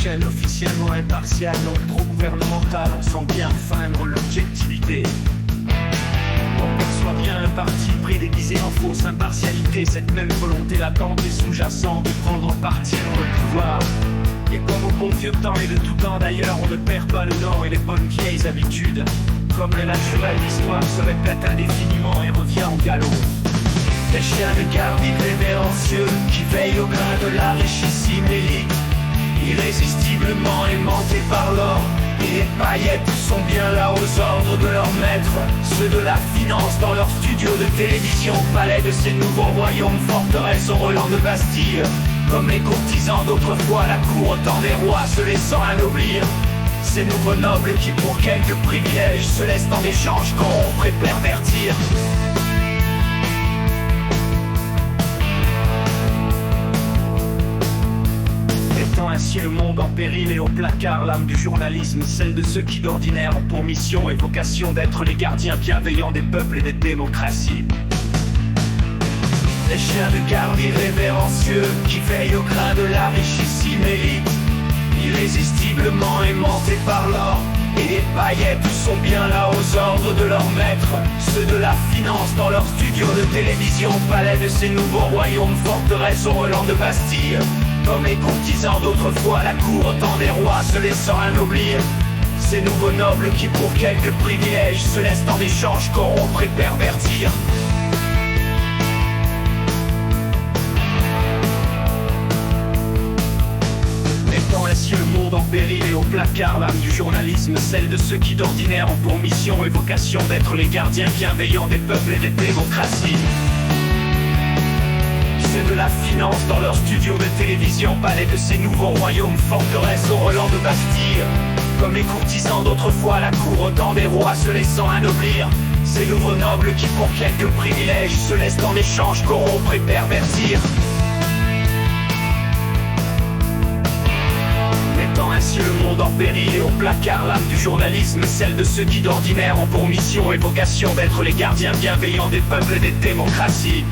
chaîne officiellement impartiale, non trop gouvernementale, on sent bien feindre l'objectivité. On perçoit bien un parti pris déguisé en fausse impartialité, cette même volonté latente et sous-jacente de prendre parti dans le pouvoir. Et comme au bon vieux temps et de tout temps d'ailleurs, on ne perd pas le nord et les bonnes vieilles habitudes. Comme le naturel, l'histoire se répète indéfiniment et revient en galop. Des chiens de garde irrévérencieux qui veillent au grain de la richissime élite, irrésistiblement aimantés par l'or. Et les paillettes sont bien là aux ordres de leurs maîtres, ceux de la finance dans leurs studios de télévision, palais de ces nouveaux royaumes, forteresses au relent de Bastille. Comme les courtisans d'autrefois, la cour au temps des rois se laissant anoblir. Ces nouveaux nobles qui pour quelques privilèges se laissent en échange corrompre et pervertir. Mettant ainsi le monde en péril et au placard l'âme du journalisme, celle de ceux qui d'ordinaire ont pour mission et vocation d'être les gardiens bienveillants des peuples et des démocraties. Les chiens de garde irrévérencieux qui veillent au grain de la richissime élite, irrésistiblement aimantés par l'or. Et les paillettes sont bien là aux ordres de leurs maîtres, ceux de la finance dans leurs studios de télévision, palais de ces nouveaux royaumes, forteresses au relent de Bastille. Comme les courtisans d'autrefois, la cour au temps des rois se laissant anoblir. Ces nouveaux nobles qui pour quelques privilèges se laissent en échange corrompre et pervertir. Ainsi le monde en péril et au placard l'âme du journalisme, celle de ceux qui d'ordinaire ont pour mission et vocation d'être les gardiens bienveillants des peuples et des démocraties. Ceux de la finance dans leurs studios de télévision, palais de ces nouveaux royaumes, forteresses au relent de Bastille. Comme les courtisans d'autrefois, la cour au temps des rois se laissant anoblir. Ces nouveaux nobles qui pour quelques privilèges se laissent en échange corrompre et pervertir. Ainsi le monde en péril et au placard l'âme du journalisme, celle de ceux qui d'ordinaire ont pour mission et vocation d'être les gardiens bienveillants des peuples et des démocraties.